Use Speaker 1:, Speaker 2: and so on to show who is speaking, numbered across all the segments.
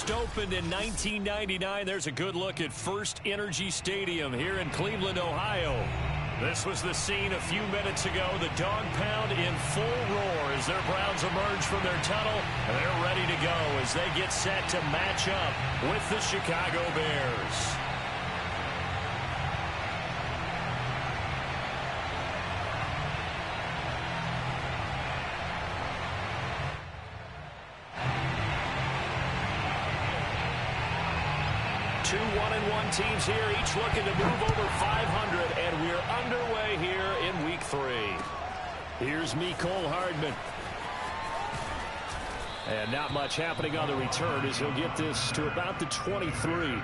Speaker 1: First opened in 1999. There's a good look at First Energy Stadium here in Cleveland, Ohio. This was the scene a few minutes ago. The dog pound in full roar as their Browns emerge from their tunnel. And they're ready to go as they get set to match up with the Chicago Bears. Two 1-1 teams here, each looking to move over 500, and we're underway here in Week 3. Here's Mecole Hardman. And not much happening on the return as he'll get this to about the 23.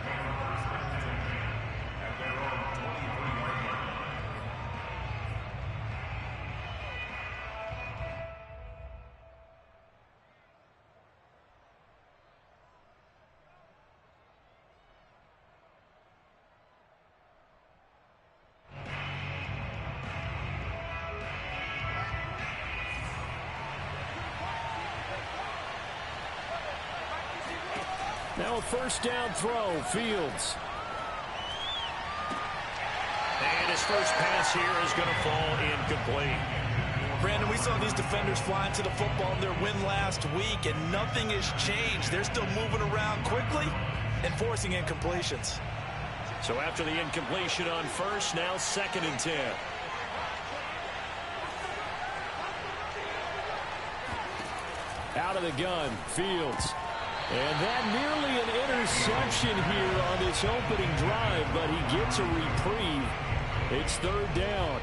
Speaker 1: Now a first down throw, Fields. And his first pass here is going to fall incomplete.
Speaker 2: Brandon, we saw these defenders flying to the football in their win last week, and nothing has changed. They're still moving around quickly and forcing incompletions.
Speaker 1: So after the incompletion on first, now 2nd and 10. Out of the gun, Fields. And that nearly an interception here on this opening drive, but he gets a reprieve. It's 3rd down.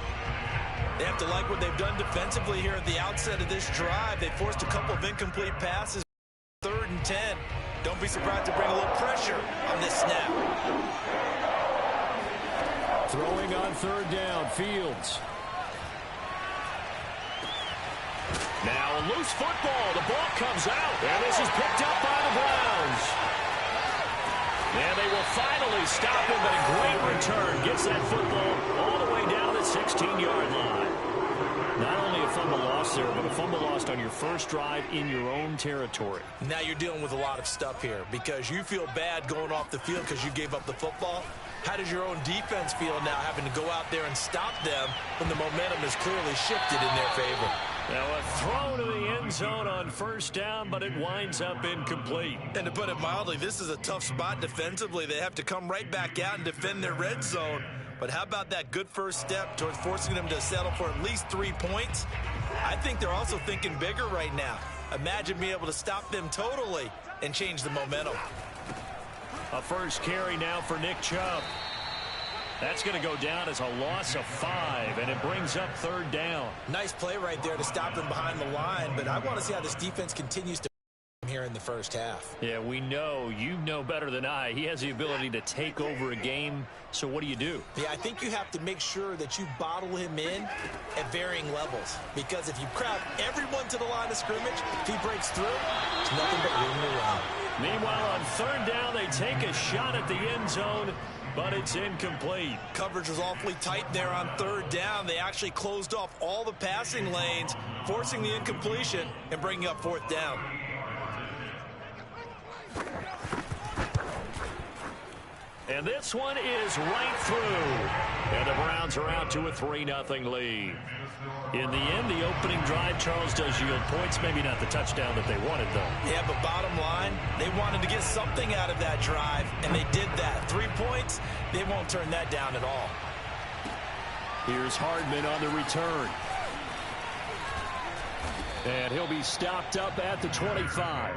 Speaker 2: They have to like what they've done defensively here at the outset of this drive. They forced a couple of incomplete passes. 3rd and 10. Don't be surprised to bring a little pressure on this snap.
Speaker 1: Throwing on 3rd down, Fields. Now a loose football. The ball comes out. And this is picked up by the Browns. And they will finally stop him, but a great return. Gets that football all the way down the 16-yard line. Not only a fumble loss there, but a fumble lost on your first drive in your own territory.
Speaker 2: Now you're dealing with a lot of stuff here because you feel bad going off the field because you gave up the football. How does your own defense feel now having to go out there and stop them when the momentum is clearly shifted in their favor?
Speaker 1: Now a throw to the end zone on first down, but it winds up incomplete.
Speaker 2: And to put it mildly, this is a tough spot defensively. They have to come right back out and defend their red zone. But how about that good first step towards forcing them to settle for at least 3 points? I think they're also thinking bigger right now. Imagine being able to stop them totally and change the momentum.
Speaker 1: A first carry now for Nick Chubb. That's going to go down as a loss of 5, and it brings up 3rd down.
Speaker 2: Nice play right there to stop them behind the line, but I want to see how this defense continues to here in the first half.
Speaker 1: Yeah, we know. You know better than I. He has the ability to take over a game, so what do you do?
Speaker 2: Yeah, I think you have to make sure that you bottle him in at varying levels, because if you crowd everyone to the line of scrimmage, if he breaks through, there's nothing but room to run.
Speaker 1: Meanwhile, on 3rd down, they take a shot at the end zone, but it's incomplete.
Speaker 2: Coverage was awfully tight there on 3rd down. They actually closed off all the passing lanes, forcing the incompletion and bringing up 4th down.
Speaker 1: And this one is right through. And the Browns are out to a 3-0 lead. In the end, the opening drive, Charles, does yield points. Maybe not the touchdown that they wanted, though.
Speaker 2: Yeah, but bottom line, they wanted to get something out of that drive, and they did that. 3 points, they won't turn that down at all.
Speaker 1: Here's Hardman on the return. And he'll be stopped up at the 25.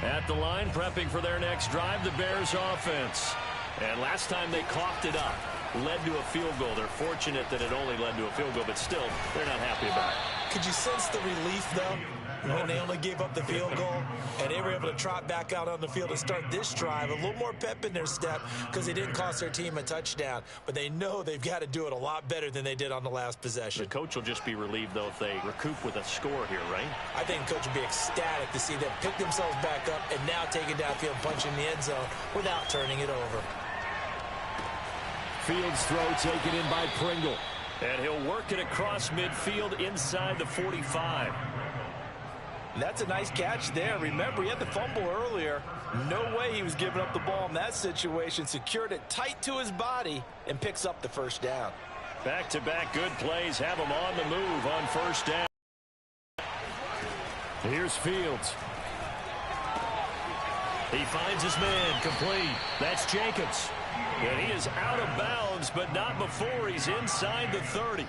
Speaker 1: At the line, prepping for their next drive, the Bears offense. And last time they coughed it up, led to a field goal. They're fortunate that it only led to a field goal, but still, they're not happy about it.
Speaker 2: Could you sense the relief, though, when they only gave up the field goal and they were able to trot back out on the field and start this drive? A little more pep in their step because they didn't cost their team a touchdown, but they know they've got to do it a lot better than they did on the last possession.
Speaker 1: The coach will just be relieved, though, if they recoup with a score here, right?
Speaker 2: I think the coach will be ecstatic to see them pick themselves back up and now take it downfield, punch in the end zone without turning it over.
Speaker 1: Fields throw taken in by Pringle. And he'll work it across midfield inside the 45.
Speaker 2: That's a nice catch there. Remember, he had the fumble earlier. No way he was giving up the ball in that situation. Secured it tight to his body and picks up the first down.
Speaker 1: Back-to-back good plays have him on the move on first down. Here's Fields. He finds his man complete. That's Jacobs. And he is out of bounds, but not before he's inside the 30.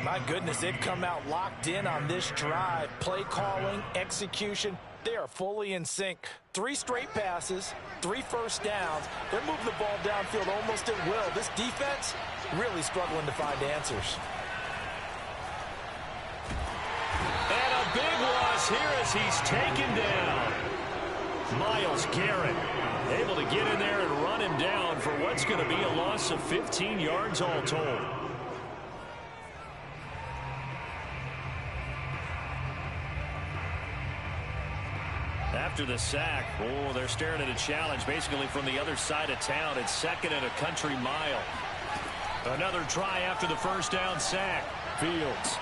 Speaker 2: My goodness, they've come out locked in on this drive. Play calling, execution, they are fully in sync. 3 straight passes, 3 first downs. They're moving the ball downfield almost at will. This defense really struggling to find answers.
Speaker 1: And a big loss here as he's taken down. Myles Garrett able to get in there and run him down for what's going to be a loss of 15 yards all told. After the sack, they're staring at a challenge basically from the other side of town. It's 2nd and a country mile. Another try after the first down sack. Fields.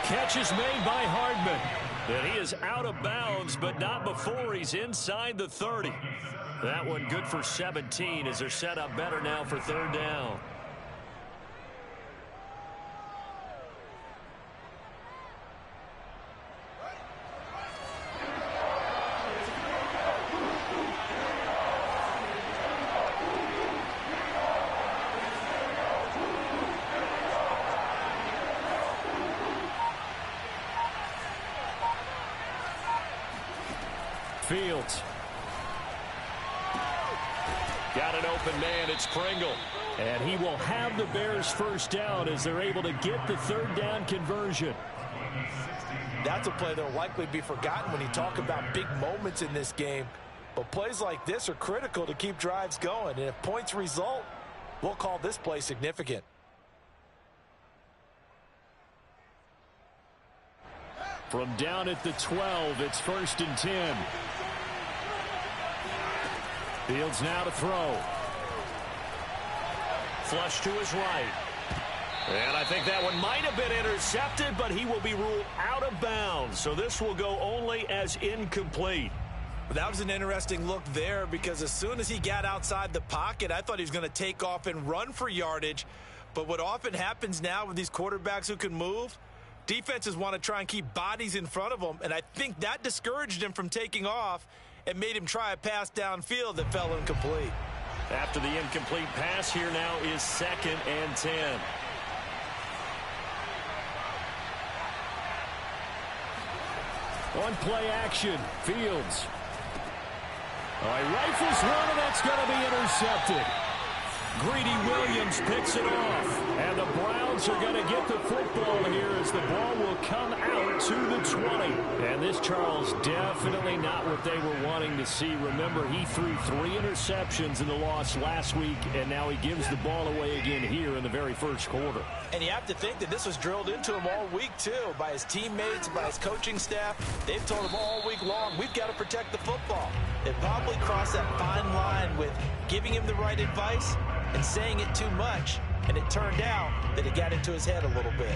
Speaker 1: Catch is made by Hardman. And he is out of bounds, but not before he's inside the 30. That one good for 17 as they're set up better now for 3rd down. Fields. Got an open man. It's Pringle. And he will have the Bears first down as they're able to get the 3rd down conversion.
Speaker 2: That's a play that will likely be forgotten when you talk about big moments in this game. But plays like this are critical to keep drives going. And if points result, we'll call this play significant.
Speaker 1: From down at the 12, it's 1st and 10. Fields now to throw. Flush to his right. And I think that one might have been intercepted, but he will be ruled out of bounds. So this will go only as incomplete.
Speaker 2: That was an interesting look there because as soon as he got outside the pocket, I thought he was going to take off and run for yardage. But what often happens now with these quarterbacks who can move, defenses want to try and keep bodies in front of them, and I think that discouraged him from taking off and made him try a pass downfield that fell incomplete.
Speaker 1: After the incomplete pass, here now is 2nd and 10. On play action, Fields. Rifles one, and that's going to be intercepted. Greedy Williams picks it off. And the Browns are going to get the football here as the ball will come out to the 20. And this, Charles, definitely not what they were wanting to see. Remember, he threw 3 interceptions in the loss last week, and now he gives the ball away again here in the very first quarter.
Speaker 2: And you have to think that this was drilled into him all week, too, by his teammates, by his coaching staff. They've told him all week long, we've got to protect the football. They probably crossed that fine line with giving him the right advice and saying it too much, and it turned out that it got into his head a little bit.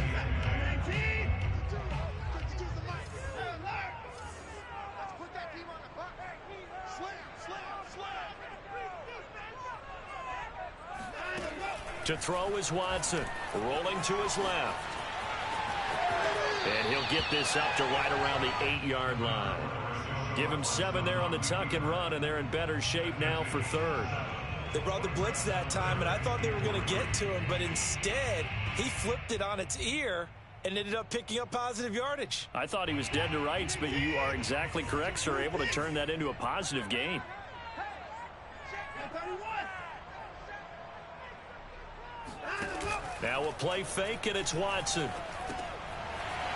Speaker 1: To throw is Watson, rolling to his left. And he'll get this up to right around the 8-yard line. Give him 7 there on the tuck and run, and they're in better shape now for 3rd.
Speaker 2: They brought the blitz that time, and I thought they were going to get to him, but instead, he flipped it on its ear and ended up picking up positive yardage.
Speaker 1: I thought he was dead to rights, but you are exactly correct, sir, able to turn that into a positive gain. Now a play fake, and it's Watson.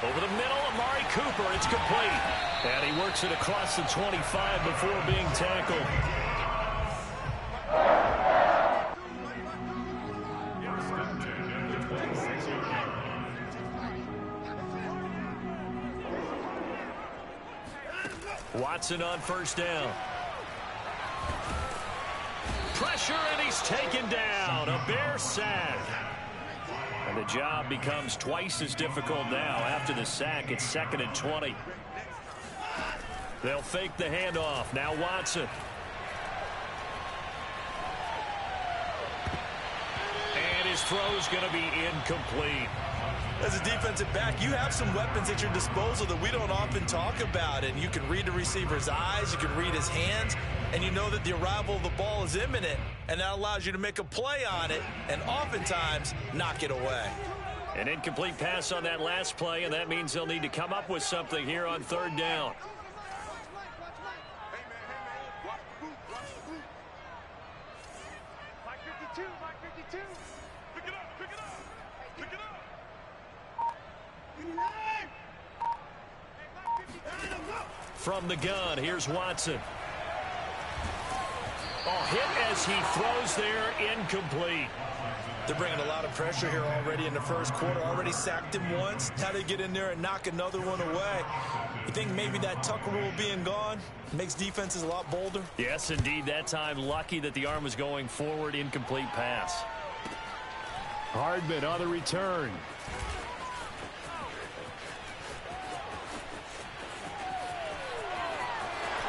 Speaker 1: Over the middle, Amari Cooper, it's complete. And he works it across the 25 before being tackled. Watson on first down. Pressure, and he's taken down. A Bear sack. And the job becomes twice as difficult now. After the sack, it's 2nd and 20. They'll fake the handoff. Now Watson. And his throw's going to be incomplete.
Speaker 2: As a defensive back, you have some weapons at your disposal that we don't often talk about. And you can read the receiver's eyes, you can read his hands, and you know that the arrival of the ball is imminent. And that allows you to make a play on it and oftentimes knock it away.
Speaker 1: An incomplete pass on that last play, and that means they'll need to come up with something here on 3rd down. From the gun, here's Watson. Oh, hit as he throws there, incomplete.
Speaker 2: They're bringing a lot of pressure here already in the first quarter. Already sacked him once. Now they get in there and knock another one away. You think maybe that Tucker rule being gone makes defenses a lot bolder?
Speaker 1: Yes, indeed. That time, lucky that the arm was going forward. Incomplete pass. Hardman on the return.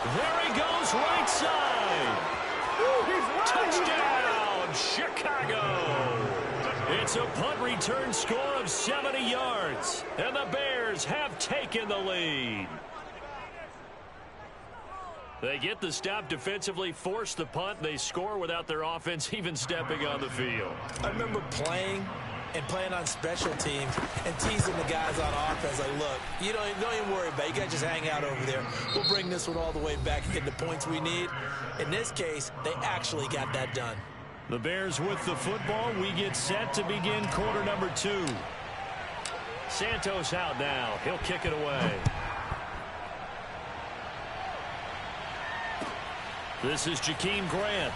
Speaker 1: There he goes, right side. Touchdown, Chicago. It's a punt return score of 70 yards, and the Bears have taken the lead. They get the stop defensively, force the punt, they score without their offense even stepping on the field.
Speaker 2: I remember playing on special teams and teasing the guys on offense like, look, don't even worry about it. You guys just hang out over there. We'll bring this one all the way back and get the points we need. In this case, they actually got that done.
Speaker 1: The Bears with the football. We get set to begin quarter number 2. Santos out now. He'll kick it away. This is Jakeem Grant.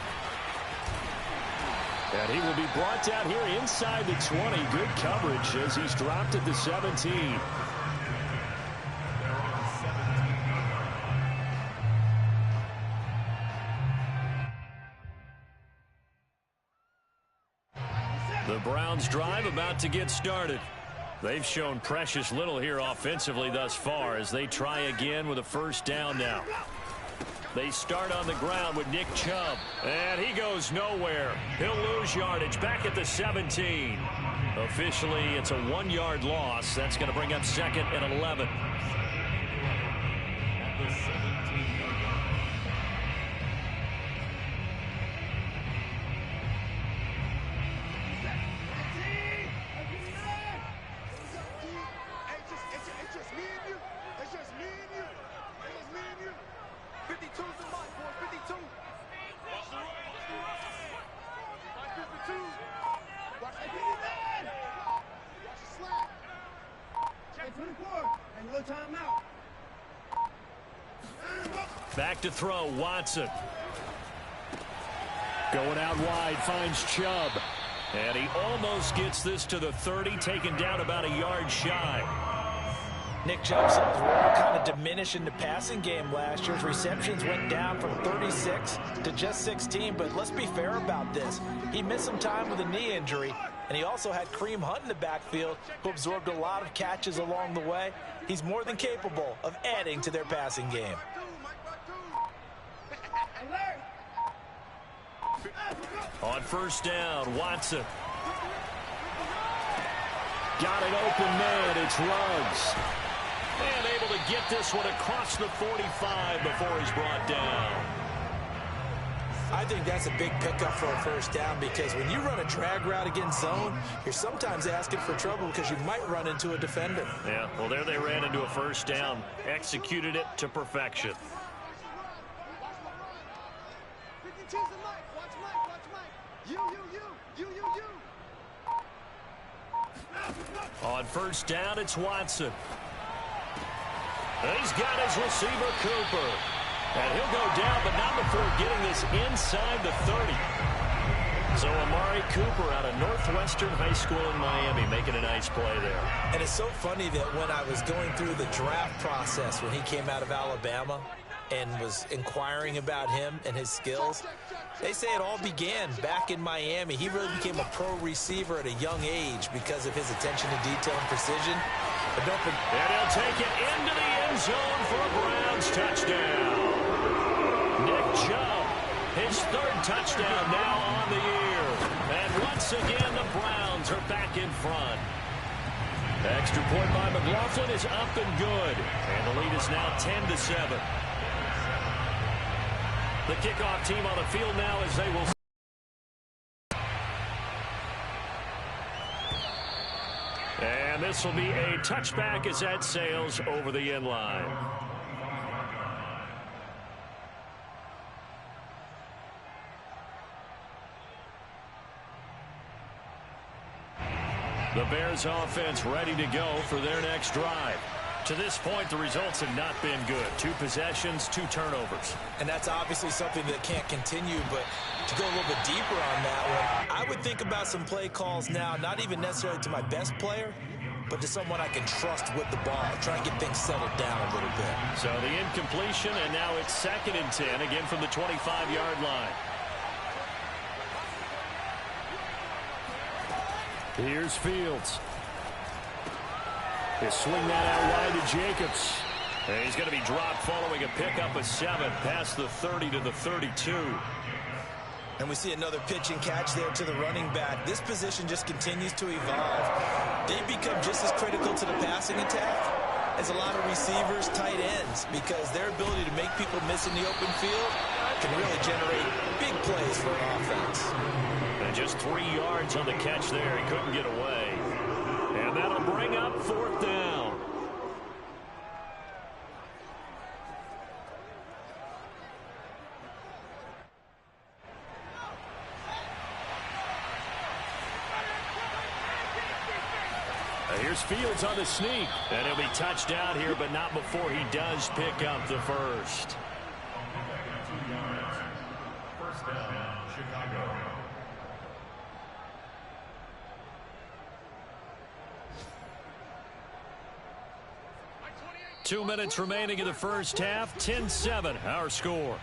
Speaker 1: And he will be brought down here inside the 20. Good coverage as he's dropped at the 17. The Browns drive about to get started. They've shown precious little here offensively thus far as they try again with a first down now. They start on the ground with Nick Chubb, and he goes nowhere. He'll lose yardage back at the 17. Officially, it's a 1-yard loss. That's going to bring up 2nd and 11. Back to throw, Watson. Going out wide, finds Chubb. And he almost gets this to the 30, taken down about a yard shy.
Speaker 2: Nick Chubb's role kind of diminished in the passing game last year. His receptions went down from 36 to just 16, but let's be fair about this. He missed some time with a knee injury, and he also had Kareem Hunt in the backfield, who absorbed a lot of catches along the way. He's more than capable of adding to their passing game.
Speaker 1: On first down, Watson. Got an open man, it's Ruggs. And able to get this one across the 45 before he's brought down.
Speaker 2: I think that's a big pickup for a first down because when you run a drag route against zone, you're sometimes asking for trouble because you might run into a defender.
Speaker 1: Yeah, well, there they ran into a first down, executed it to perfection. On first down, it's Watson. He's got his receiver, Cooper. And he'll go down, but not before getting this inside the 30. So Amari Cooper out of Northwestern High School in Miami making a nice play there.
Speaker 2: And it's so funny that when I was going through the draft process when he came out of Alabama, and was inquiring about him and his skills. They say it all began back in Miami. He really became a pro receiver at a young age because of his attention to detail and precision. But don't forget,
Speaker 1: and he'll take it into the end zone for a Browns touchdown. Nick Chubb, his third touchdown now on the year. And once again, the Browns are back in front. The extra point by McLaughlin is up and good. And the lead is now 10-7. The kickoff team on the field now as they will. And this will be a touchback as that sails over the end line. The Bears offense ready to go for their next drive. To this point, the results have not been good. 2 possessions, 2 turnovers.
Speaker 2: And that's obviously something that can't continue, but to go a little bit deeper on that one, I would think about some play calls now, not even necessarily to my best player, but to someone I can trust with the ball. Try and get things settled down a little bit.
Speaker 1: So the incompletion, and now it's 2nd and 10, again from the 25-yard line. Here's Fields. He'll swing that out wide to Jacobs. And he's going to be dropped following a pickup of 7 past the 30 to the 32.
Speaker 2: And we see another pitch and catch there to the running back. This position just continues to evolve. They become just as critical to the passing attack as a lot of receivers, tight ends, because their ability to make people miss in the open field can really generate big plays for an offense.
Speaker 1: And just 3 yards on the catch there. He couldn't get away. And that'll bring up 4th down. Here's Fields on the sneak. And he'll be touched out here, but not before he does pick up the first.
Speaker 3: First down, Chicago.
Speaker 1: 2 minutes remaining in the first half. 10-7, our score.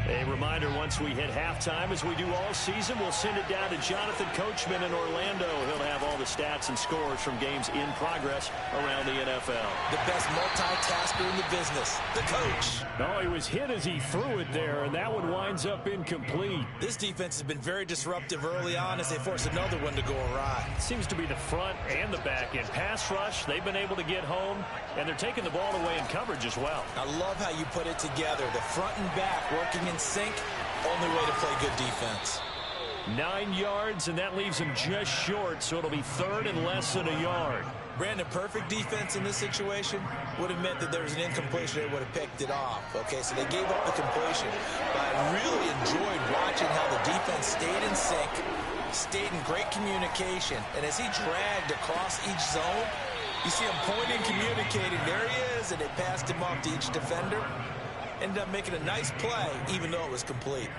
Speaker 1: A reminder, once we hit halftime, as we do all season, we'll send it down to Jonathan Coachman in Orlando. He'll have all the stats and scores from games in progress around the NFL.
Speaker 2: The best multitasker in the business, the coach.
Speaker 1: Oh, he was hit as he threw it there, and that one winds up incomplete.
Speaker 2: This defense has been very disruptive early on as they force another one to go awry.
Speaker 1: Seems to be the front and the back end. Pass rush, they've been able to get home, and they're taking the ball away in coverage as well.
Speaker 2: I love how you put it together. The front and back working in sync, only way to play good defense.
Speaker 1: 9 yards, and that leaves him just short, so it'll be 3rd and less than a yard.
Speaker 2: Brandon, perfect defense in this situation would have meant that there was an incompletion. They would have picked it off. Okay, so they gave up the completion. But I really enjoyed watching how the defense stayed in sync, stayed in great communication, and as he dragged across each zone, you see him pointing, communicating. There he is, and they passed him off to each defender. Ended up making a nice play, even though it was complete.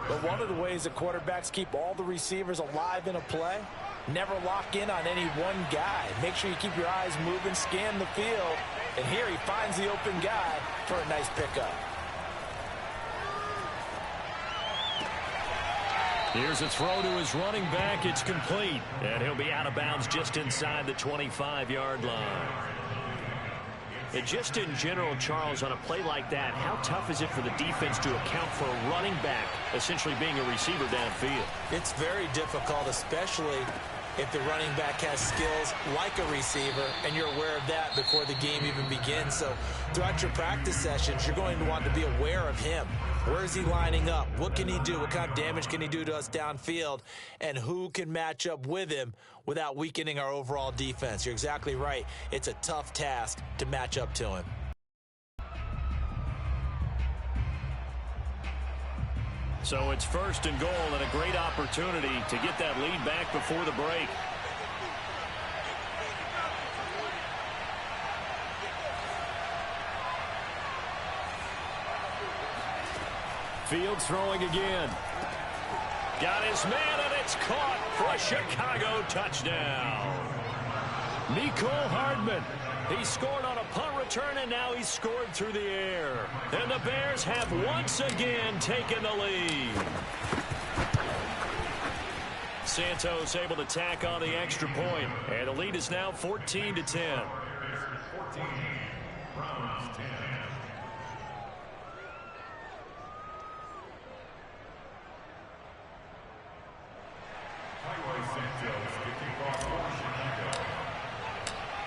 Speaker 4: But one of the ways that quarterbacks keep all the receivers alive in a play, never lock in on any one guy. Make sure you keep your eyes moving, scan the field, and here he finds the open guy for a nice pickup.
Speaker 1: Here's a throw to his running back. It's complete, and he'll be out of bounds just inside the 25-yard line. And just in general, Charles, on a play like that, how tough is it for the defense to account for a running back essentially being a receiver downfield?
Speaker 2: It's very difficult, especially if the running back has skills like a receiver, and you're aware of that before the game even begins. So throughout your practice sessions, you're going to want to be aware of him. Where is he lining up? What can he do? What kind of damage can he do to us downfield? And who can match up with him without weakening our overall defense? You're exactly right. It's a tough task to match up to him.
Speaker 1: So it's 1st and goal, and a great opportunity to get that lead back before the break. Fields throwing again. Got his man, and it's caught for a Chicago touchdown. Mecole Hardman. He scored on a punt return, and now he's scored through the air. And the Bears have once again taken the lead. Santos able to tack on the extra point, and the lead is now 14-10.
Speaker 3: 14, Browns 10.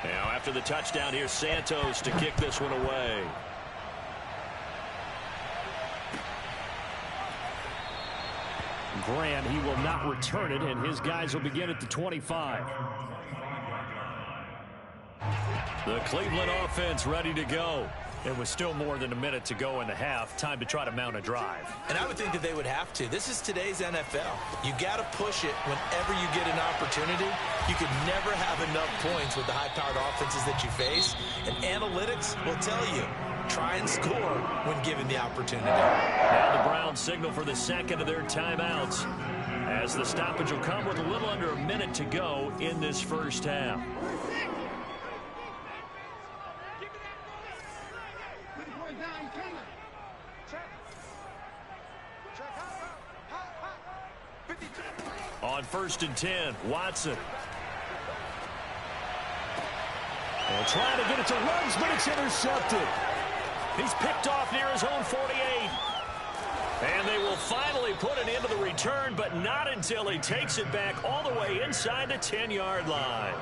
Speaker 1: Now after the touchdown, here's Santos to kick this one away. Grant, he will not return it, and his guys will begin at the 25. The Cleveland offense ready to go. It was still more than a minute to go in the half. Time to try to mount a drive.
Speaker 2: And I would think that they would have to. This is today's NFL. You got to push it whenever you get an opportunity. You can never have enough points with the high-powered offenses that you face. And analytics will tell you, try and score when given the opportunity.
Speaker 1: Now the Browns signal for the second of their timeouts, as the stoppage will come with a little under a minute to go in this first half. On 1st and 10, Watson. And trying to get it to Ruggs, but it's intercepted. He's picked off near his own 48. And they will finally put an end to the return, but not until he takes it back all the way inside the 10-yard line.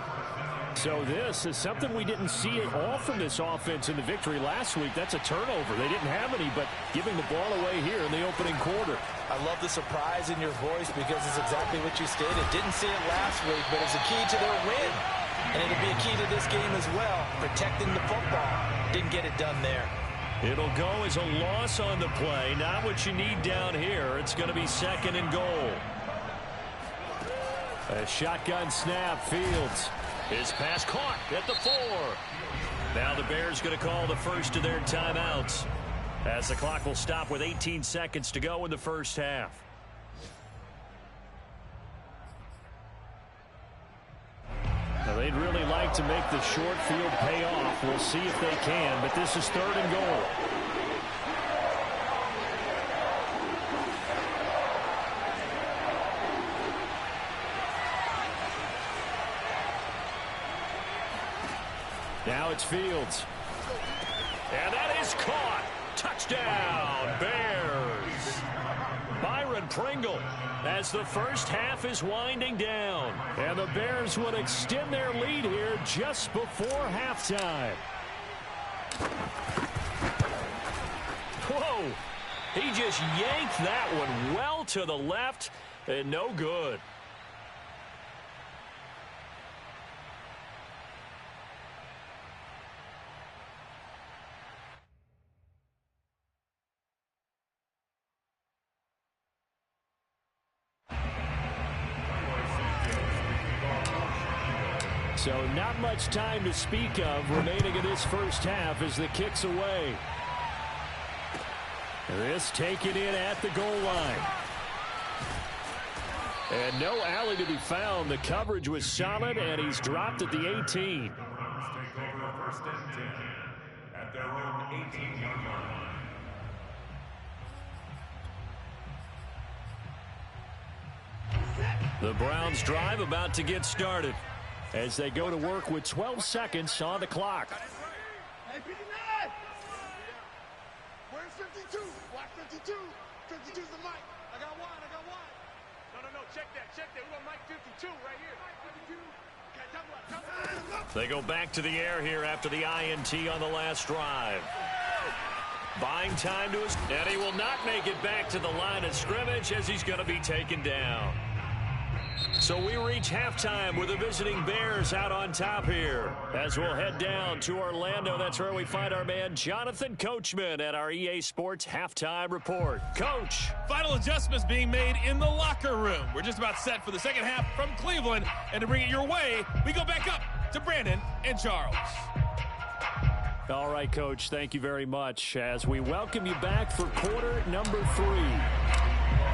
Speaker 1: So this is something we didn't see at all from this offense in the victory last week. That's a turnover. They didn't have any, but giving the ball away here in the opening quarter.
Speaker 4: I love the surprise in your voice because it's exactly what you stated. Didn't see it last week, but it's a key to their win. And it'll be a key to this game as well, protecting the football. Didn't get it done there.
Speaker 1: It'll go as a loss on the play. Not what you need down here. It's going to be 2nd and goal. A shotgun snap, Fields. His pass caught at the 4. Now the Bears going to call the first of their timeouts, as the clock will stop with 18 seconds to go in the first half. Now they'd really like to make the short field pay off. We'll see if they can, but this is 3rd and goal. Now it's Fields. And that is caught. Touchdown, Bears. Byron Pringle, as the first half is winding down. And the Bears would extend their lead here just before halftime. Whoa. He just yanked that one well to the left, and no good. So not much time to speak of remaining in this first half as the kick's away. This taken in at the goal line. And no alley to be found. The coverage was solid, and he's dropped at the 18.
Speaker 3: Take over 1st and 10 at their own 18-yard line.
Speaker 1: The Browns drive about to get started as they go to work with 12 seconds on the clock.
Speaker 5: Hey, 59! Where's 52? Watch 52. 52's the mic. I got one. No, check that. We got mic 52 right here. 52. Okay,
Speaker 1: They go back to the air here after the INT on the last drive. Buying time to his, and he will not make it back to the line of scrimmage as he's going to be taken down. So we reach halftime with the visiting Bears out on top here. As we'll head down to Orlando, that's where we find our man Jonathan Coachman at our EA Sports Halftime Report. Coach.
Speaker 6: Final adjustments being made in the locker room. We're just about set for the second half from Cleveland. And to bring it your way, we go back up to Brandon and Charles.
Speaker 1: All right, Coach, thank you very much as we welcome you back for quarter number 3.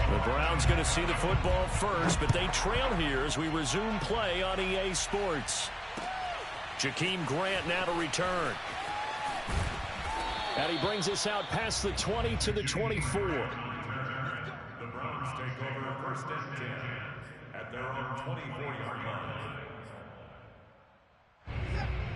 Speaker 1: The Browns going to see the football first, but they trail here as we resume play on EA Sports. Jakeem Grant now to return. And he brings us out past the 20 to the 24.
Speaker 3: The Browns take over first and 10 at their own 24-yard line.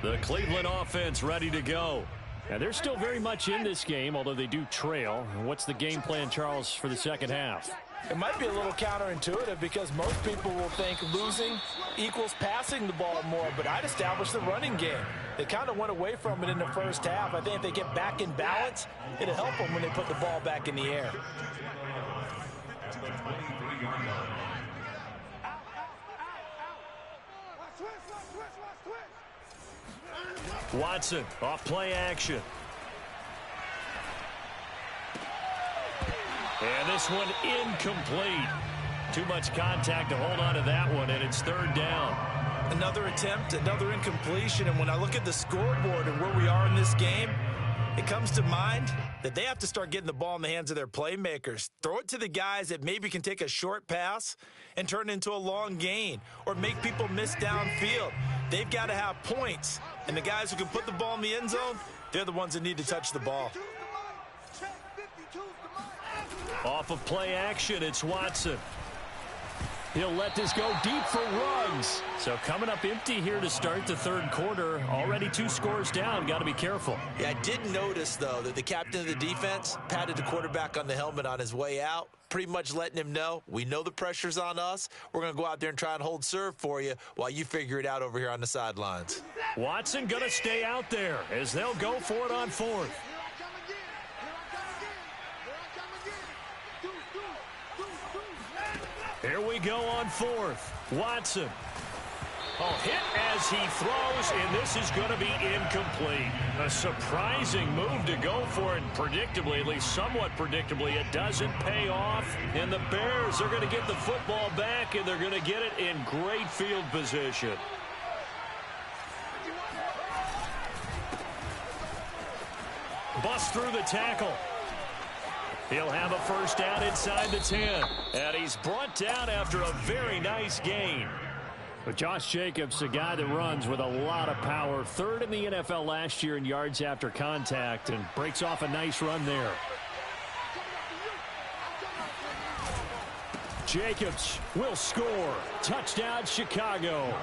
Speaker 1: The Cleveland offense ready to go. And they're still very much in this game, although they do trail. What's the game plan, Charles, for the second half?
Speaker 4: It might be a little counterintuitive because most people will think losing equals passing the ball more, but I'd establish the running game. They kind of went away from it in the first half. I think if they get back in balance, it'll help them when they put the ball back in the air.
Speaker 3: At the 23-yard line.
Speaker 1: Watson off play action. And this one incomplete. Too much contact to hold on to that one, and it's third down.
Speaker 2: Another attempt, another incompletion, and when I look at the scoreboard and where we are in this game, it comes to mind that they have to start getting the ball in the hands of their playmakers. Throw it to the guys that maybe can take a short pass and turn it into a long gain or make people miss downfield. They've got to have points, and the guys who can put the ball in the end zone, they're the ones that need to touch the ball.
Speaker 1: Off of play action, it's Watson. He'll let this go deep for Ruggs. So coming up empty here to start the third quarter. Already 2 scores down. Got to be careful.
Speaker 2: Yeah, I did notice, though, that the captain of the defense patted the quarterback on the helmet on his way out, pretty much letting him know, we know the pressure's on us. We're going to go out there and try and hold serve for you while you figure it out over here on the sidelines.
Speaker 1: Watson going to stay out there as they'll go for it on fourth. Here we go on fourth. Watson. Oh, hit as he throws, and this is going to be incomplete. A surprising move to go for it, predictably, at least somewhat predictably. It doesn't pay off, and the Bears are going to get the football back, and they're going to get it in great field position. Bust through the tackle. He'll have a first down inside the 10. And he's brought down after a very nice gain. But Josh Jacobs, a guy that runs with a lot of power. Third in the NFL last year in yards after contact and breaks off a nice run there. Jacobs will score. Touchdown, Chicago.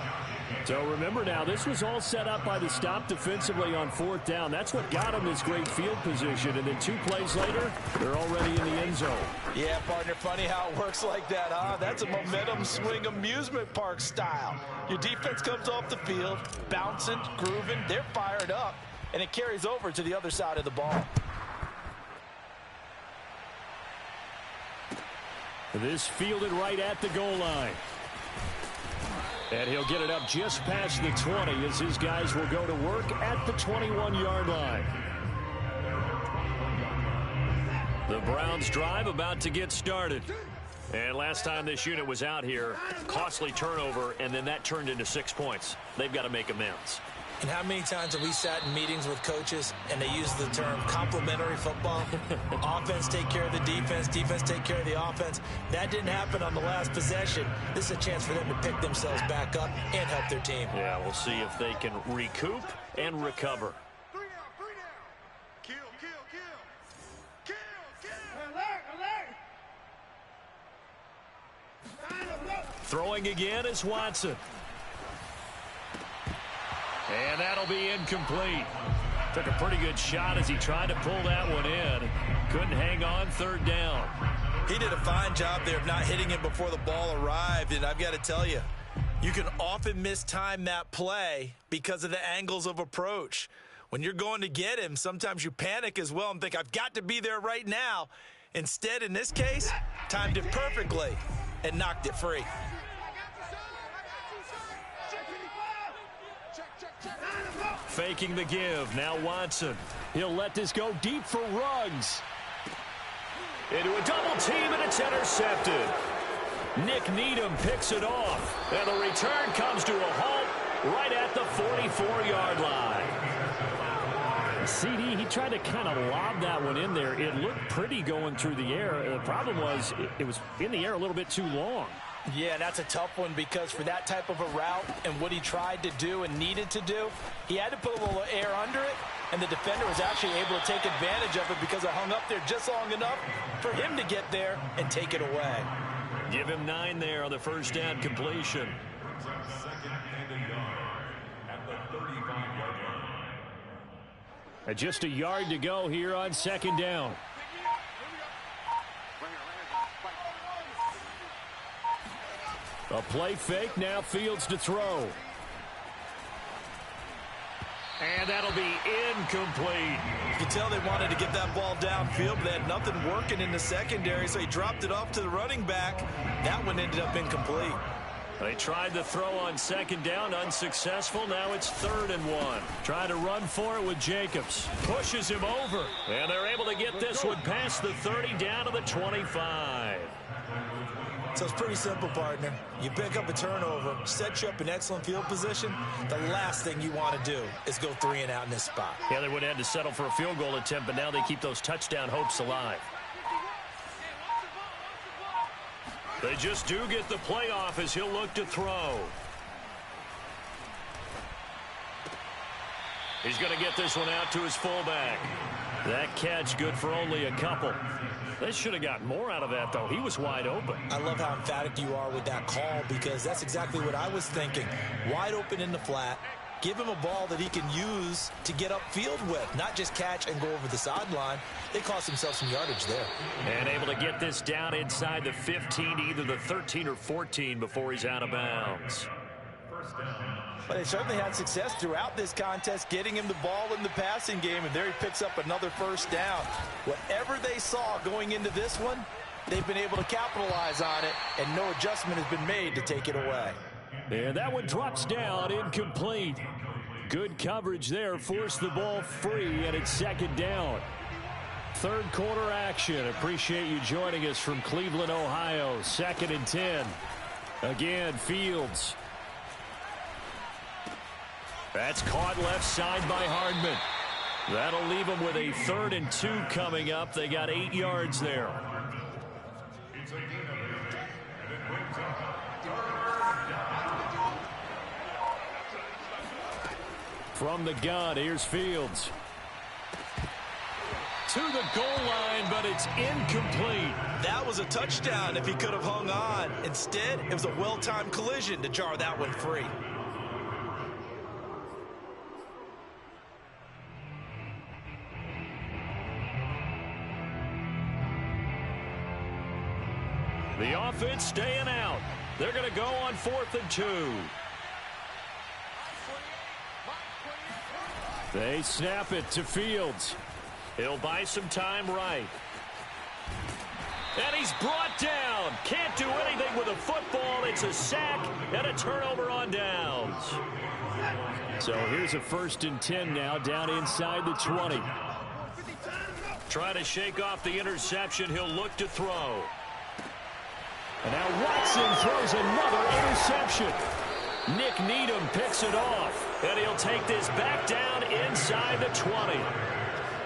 Speaker 1: So remember now, this was all set up by the stop defensively on fourth down. That's what got him this great field position. And then 2 plays later, they're already in the end zone.
Speaker 4: Yeah, partner, funny how it works like that, huh? That's a momentum swing amusement park style. Your defense comes off the field, bouncing, grooving, they're fired up, and it carries over to the other side of the ball.
Speaker 1: This fielded right at the goal line. And he'll get it up just past the 20 as his guys will go to work at the 21-yard line. The Browns drive about to get started. And last time this unit was out here, costly turnover, and then that turned into 6 points. They've got to make amends.
Speaker 2: And how many times have we sat in meetings with coaches and they use the term complementary football? Offense take care of the defense, defense take care of the offense. That didn't happen on the last possession. This is a chance for them to pick themselves back up and help their team.
Speaker 1: Yeah, we'll see if they can recoup and recover.
Speaker 5: 3 down, 3 down. Kill, kill, kill. Kill, kill.
Speaker 1: Throwing again is Watson. And that'll be incomplete. Took a pretty good shot as he tried to pull that one in. Couldn't hang on, third down.
Speaker 2: He did a fine job there of not hitting it before the ball arrived, and I've got to tell you, you can often mistime that play because of the angles of approach. When you're going to get him, sometimes you panic as well and think, I've got to be there right now. Instead, in this case, timed it perfectly and knocked it free.
Speaker 1: Faking the give. Now Watson. He'll let this go deep for Ruggs. Into a double team, and it's intercepted. Nick Needham picks it off. And the return comes to a halt right at the 44-yard line. CD, he tried to kind of lob that one in there. It looked pretty going through the air. The problem was it was in the air a little bit too long.
Speaker 4: Yeah, that's a tough one because for that type of a route and what he tried to do and needed to do, he had to put a little air under it, and the defender was actually able to take advantage of it because it hung up there just long enough for him to get there and take it away.
Speaker 1: Give him 9 there on the first down completion.
Speaker 3: Second and a yard at the 35-yard line.
Speaker 7: And just a yard to go here on second down. A play fake, now Fields to throw.
Speaker 1: And that'll be incomplete.
Speaker 2: You can tell they wanted to get that ball downfield, but they had nothing working in the secondary, so he dropped it off to the running back. That one ended up incomplete.
Speaker 1: They tried to throw on second down, unsuccessful. Now it's 3rd and 1.
Speaker 7: Trying to run for it with Jacobs. Pushes him over.
Speaker 1: And they're able to get this one past the 30 down to the 25.
Speaker 2: So it's pretty simple, partner. You pick up a turnover, set you up in excellent field position. The last thing you want to do is go 3 and out in this spot.
Speaker 1: Yeah, they would have had to settle for a field goal attempt, but now they keep those touchdown hopes alive. They just do get the play off as he'll look to throw. He's going to get this one out to his fullback. That catch good for only a couple. They should have got more out of that, though. He was wide open.
Speaker 2: I love how emphatic you are with that call because that's exactly what I was thinking. Wide open in the flat. Give him a ball that he can use to get upfield with, not just catch and go over the sideline. They cost themselves some yardage there.
Speaker 1: And able to get this down inside the 15, either the 13 or 14 before he's out of bounds.
Speaker 4: But they certainly had success throughout this contest, getting him the ball in the passing game, and there he picks up another first down. Whatever they saw going into this one, they've been able to capitalize on it, and no adjustment has been made to take it away.
Speaker 7: And that one drops down, incomplete. Good coverage there, forced the ball free, and it's second down. Third quarter action. Appreciate you joining us from Cleveland, Ohio. 2nd and 10. Again, Fields. That's caught left side by Hardman. That'll leave them with a 3rd and 2 coming up. They got 8 yards there. From the gun, here's Fields. To the goal line, but it's incomplete.
Speaker 2: That was a touchdown if he could have hung on. Instead, it was a well-timed collision to jar that one free.
Speaker 1: The offense staying out. They're going to go on 4th and 2.
Speaker 7: They snap it to Fields.
Speaker 1: He'll buy some time right. And he's brought down. Can't do anything with a football. It's a sack and a turnover on downs.
Speaker 7: So here's a 1st and 10 now, down inside the 20.
Speaker 1: Trying to shake off the interception. He'll look to throw.
Speaker 7: And now Watson throws another interception. Nick Needham picks it off.
Speaker 1: And he'll take this back down inside the 20.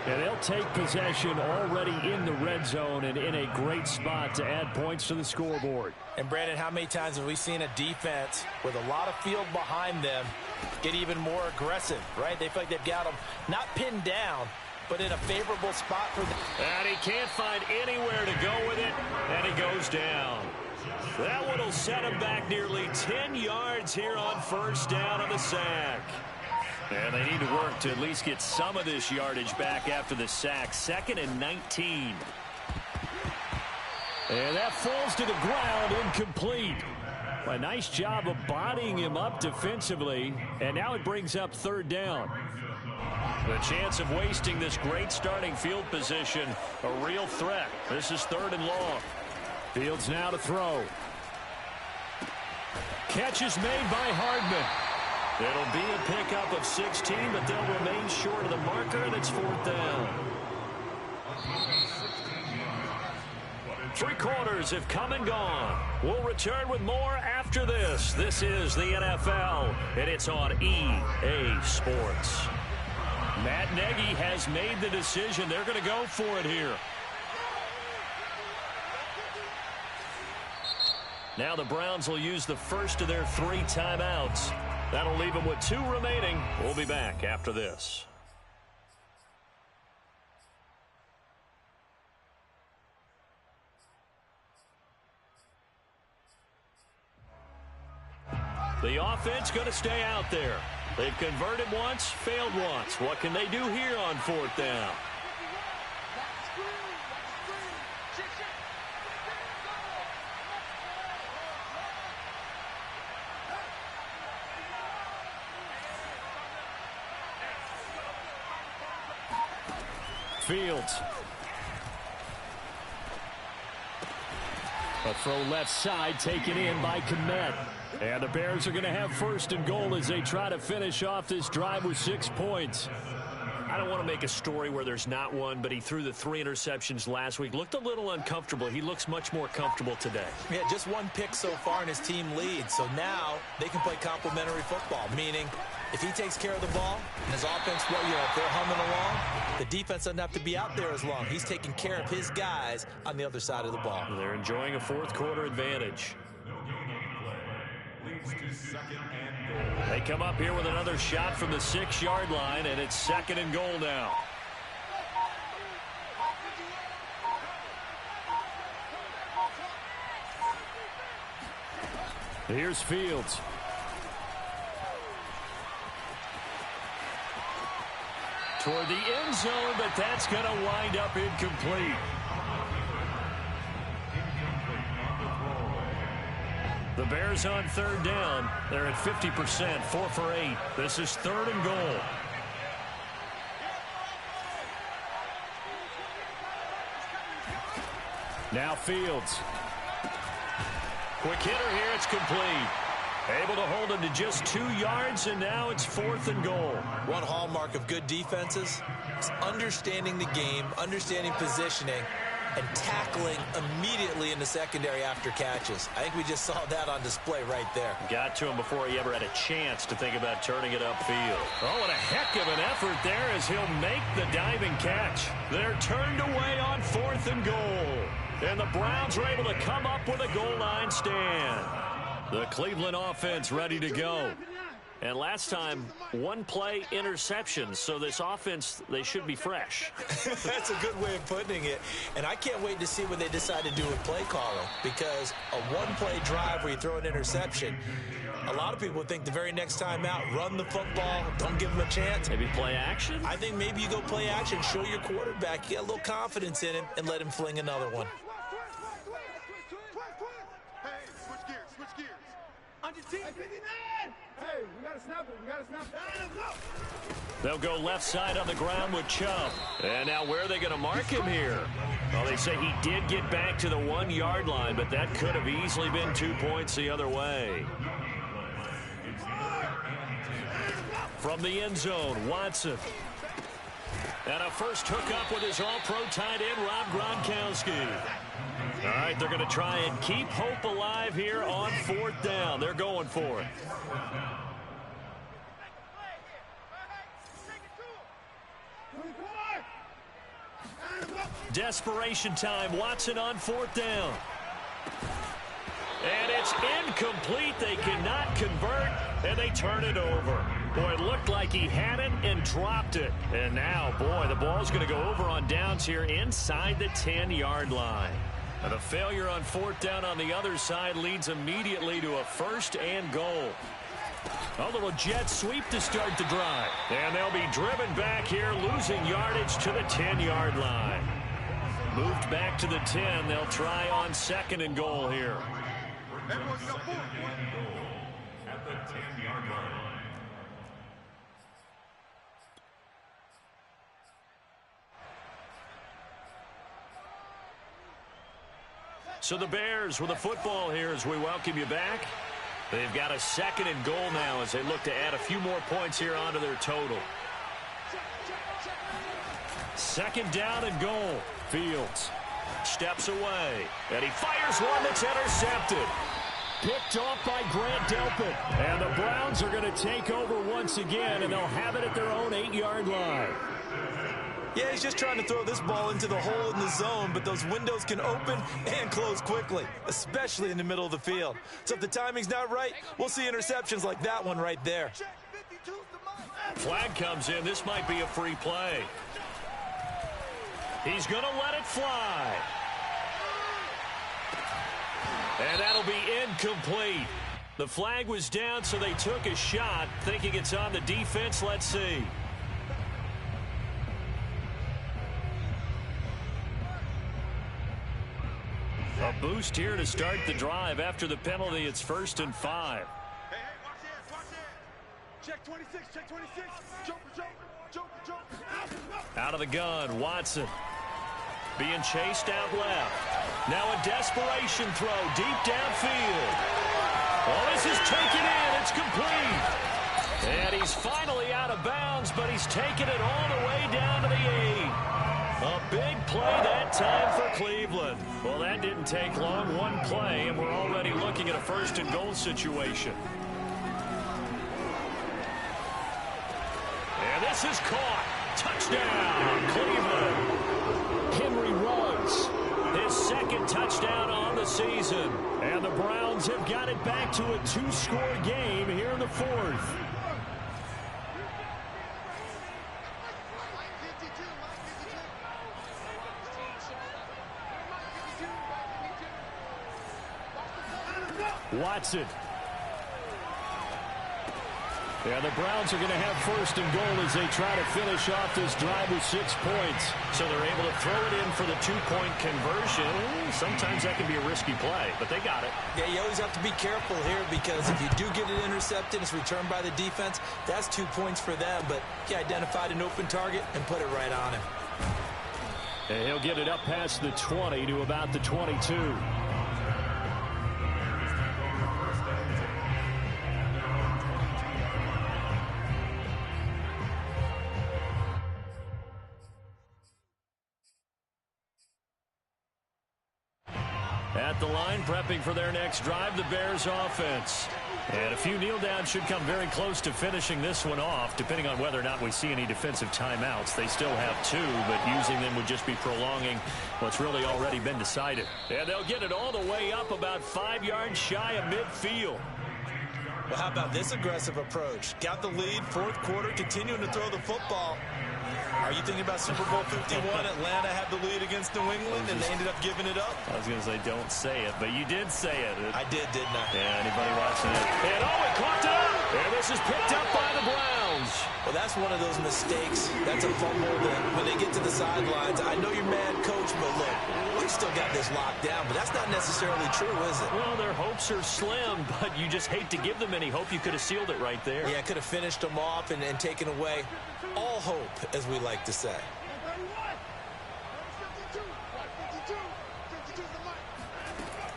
Speaker 7: And they'll take possession already in the red zone and in a great spot to add points to the scoreboard.
Speaker 4: And Brandon, how many times have we seen a defense with a lot of field behind them get even more aggressive, right? They feel like they've got them not pinned down, but in a favorable spot for them.
Speaker 1: And he can't find anywhere to go with it, and he goes down. That one will set him back nearly 10 yards here on 1st down on the sack.
Speaker 7: And they need to work to at least get some of this yardage back after the sack. 2nd and 19. And that falls to the ground, incomplete. A nice job of bodying him up defensively. And now it brings up 3rd down.
Speaker 1: The chance of wasting this great starting field position, a real threat. This is 3rd and long.
Speaker 7: Fields now to throw. Catch is made by Hardman.
Speaker 1: It'll be a pickup of 16, but they'll remain short of the marker, and it's 4th down. 3 quarters have come and gone. We'll return with more after this. This is the NFL, and it's on EA Sports.
Speaker 7: Matt Nagy has made the decision. They're going to go for it here. Now the Browns will use the first of their 3 timeouts. That'll leave them with 2 remaining. We'll be back after this. The offense going to stay out there. They've converted once, failed once. What can they do here on 4th down? Fields. A throw left side taken in by Kmet. And the Bears are going to have 1st and goal as they try to finish off this drive with 6 points.
Speaker 1: I don't want to make a story where there's not one, but he threw the 3 interceptions last week. Looked a little uncomfortable. He looks much more comfortable today.
Speaker 4: Yeah, just 1 pick so far and his team leads. So now they can play complementary football, meaning if he takes care of the ball and his offense, well, if they're humming along, the defense doesn't have to be out there as long. He's taking care of his guys on the other side of the ball.
Speaker 1: They're enjoying a 4th quarter advantage.
Speaker 7: They come up here with another shot from the 6-yard line, and it's 2nd and goal now. Here's Fields. Toward the end zone, but that's going to wind up incomplete. The Bears on 3rd down. They're at 50%, 4 for 8. This is 3rd and goal. Now Fields. Quick hitter here, it's complete. Able to hold him to just 2 yards, and now it's 4th and goal.
Speaker 4: One hallmark of good defenses is understanding the game, understanding positioning, and tackling immediately in the secondary after catches. I think we just saw that on display right there.
Speaker 1: Got to him before he ever had a chance to think about turning it upfield.
Speaker 7: Oh, what a heck of an effort there as he'll make the diving catch. They're turned away on 4th and goal. And the Browns are able to come up with a goal line stand. The Cleveland offense ready to go. And last time, 1-play interception, so this offense, they should be fresh.
Speaker 4: That's a good way of putting it. And I can't wait to see what they decide to do with play calling, because a 1-play drive where you throw an interception, a lot of people think the very next time out, run the football, don't give them a chance.
Speaker 1: Maybe play action?
Speaker 4: I think maybe you go play action, show your quarterback, get a little confidence in him, and let him fling another one.
Speaker 5: Hey, switch gears. On your team. Hey, we got to snap it.
Speaker 7: They'll go left side on the ground with Chubb. And now where are they going to mark him here? Well, they say he did get back to the 1-yard line, but that could have easily been 2 points the other way. From the end zone, Watson. And a first hookup with his all-pro tight end, Rob Gronkowski. All right, they're going to try and keep hope alive here on 4th down. They're going for it. Desperation time. Watson on 4th down. And it's incomplete. They cannot convert, and they turn it over. Boy, it looked like he had it and dropped it. And now, boy, the ball's going to go over on downs here inside the 10-yard line. And the failure on 4th down on the other side leads immediately to a 1st and goal. A little jet sweep to start the drive. And they'll be driven back here, losing yardage to the 10-yard line. Moved back to the 10. They'll try on 2nd and goal here.
Speaker 3: At the 10-yard line.
Speaker 7: So the Bears with a football here as we welcome you back. They've got a 2nd and goal now as they look to add a few more points here onto their total. 2nd down and goal. Fields steps away, and he fires one that's intercepted. Picked off by Grant Delpit. And the Browns are going to take over once again, and they'll have it at their own 8-yard line.
Speaker 2: Yeah, he's just trying to throw this ball into the hole in the zone, but those windows can open and close quickly, especially in the middle of the field. So if the timing's not right, we'll see interceptions like that one right there.
Speaker 7: Flag comes in. This might be a free play. He's going to let it fly. And that'll be incomplete. The flag was down, so they took a shot, thinking it's on the defense. Let's see. A boost here to start the drive. After the penalty, it's 1st and 5.
Speaker 5: Hey, watch this, watch this. Check 26, check 26. Joker.
Speaker 7: Out of the gun, Watson. Being chased out left. Now a desperation throw deep downfield. Oh, this is taken in. It's complete. And he's finally out of bounds, but he's taken it all the way down to the 8. A big play that time for Cleveland. Well, that didn't take long. One play, and we're already looking at a 1st and goal situation. And this is caught. Touchdown, Cleveland. Henry Ruggs, his 2nd touchdown on the season. And the Browns have got it back to a 2-score game here in the 4th. Watson. Yeah, the Browns are going to have 1st and goal as they try to finish off this drive with 6 points. So they're able to throw it in for the 2-point conversion. Sometimes that can be a risky play, but they got it.
Speaker 2: Yeah, you always have to be careful here because if you do get it intercepted, it's returned by the defense. That's 2 points for them, but he identified an open target and put it right on him.
Speaker 7: And he'll get it up past the 20 to about the 22. At the line, prepping for their next drive, the Bears offense. And a few kneel downs should come very close to finishing this one off, depending on whether or not we see any defensive timeouts. They still have 2, but using them would just be prolonging what's really already been decided. And they'll get it all the way up about 5 yards shy of midfield.
Speaker 2: Well, how about this aggressive approach? Got the lead, 4th quarter, continuing to throw the football. Are you thinking about Super Bowl 51? Atlanta had the lead against New England, and they ended up giving it up?
Speaker 7: I was going to say, don't say it, but you did say it.
Speaker 2: I did, didn't I?
Speaker 7: Yeah, anybody watching it? And oh, it caught up! And this is picked up by the Browns.
Speaker 2: Well, that's one of those mistakes. That's a fumble that when they get to the sidelines, I know you're mad, Coach, but look, we still got this locked down, but that's not necessarily true, is it?
Speaker 7: Well, their hopes are slim, but you just hate to give them any hope. You could have sealed it right there.
Speaker 2: Yeah, could have finished them off and taken away all hope, as we like to say.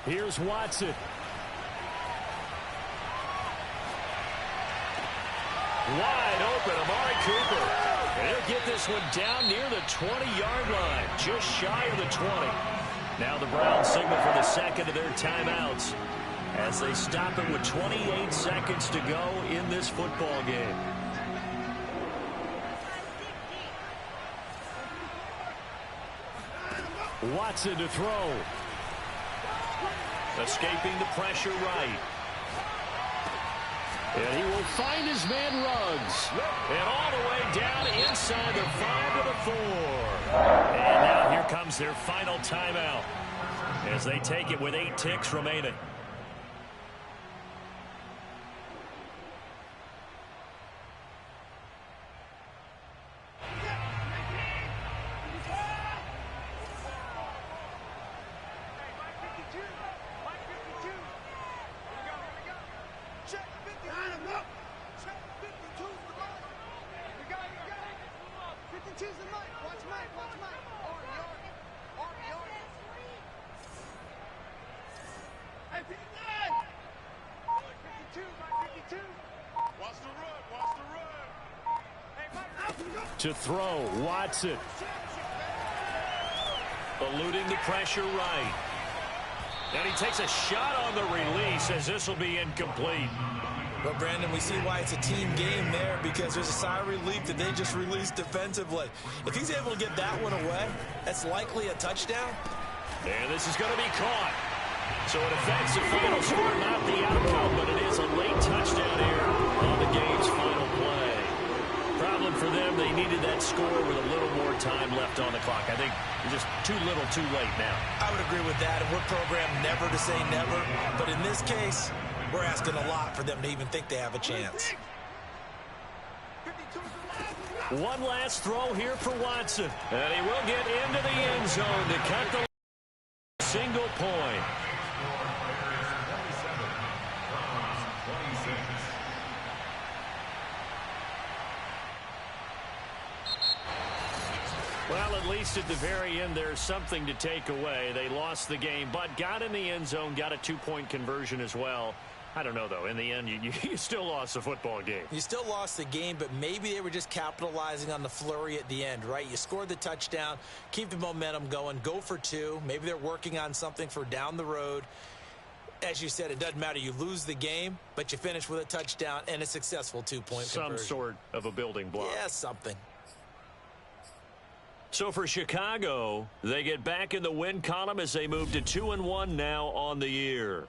Speaker 7: Here's Watson. Wide open, Amari Cooper. And he'll get this one down near the 20-yard line, just shy of the 20. Now the Browns signal for the 2nd of their timeouts as they stop it with 28 seconds to go in this football game. Watson to throw. Escaping the pressure right. And he will find his man Ruggs. And all the way down inside the 5 to the 4. And now here comes their final timeout as they take it with 8 ticks remaining. To throw, Watson. Eluding the pressure right. And he takes a shot on the release as this will be incomplete.
Speaker 2: Well, Brandon, we see why it's a team game there, because there's a sigh of relief that they just released defensively. If he's able to get that one away, that's likely a touchdown.
Speaker 7: And this is going to be caught. So it affects the final score, not the outcome, but it is a late touchdown here on the game's final play. Problem for them, they needed that score with a little more time left on the clock. I think just too little, too late now.
Speaker 2: I would agree with that, and we're programmed never to say never. But in this case, we're asking a lot for them to even think they have a chance.
Speaker 7: One last throw here for Watson. And he will get into the end zone to cut the single point. Well, at least at the very end, there's something to take away. They lost the game, but got in the end zone, got a two-point conversion as well. I don't know, though. In the end, you still lost the football game.
Speaker 2: You still lost the game, but maybe they were just capitalizing on the flurry at the end, right? You scored the touchdown, keep the momentum going, go for two. Maybe they're working on something for down the road. As you said, it doesn't matter. You lose the game, but you finish with a touchdown and a successful two-point conversion.
Speaker 7: Some sort of a building block.
Speaker 2: Yeah, something.
Speaker 7: So for Chicago, they get back in the win column as they move to 2-1 now on the year.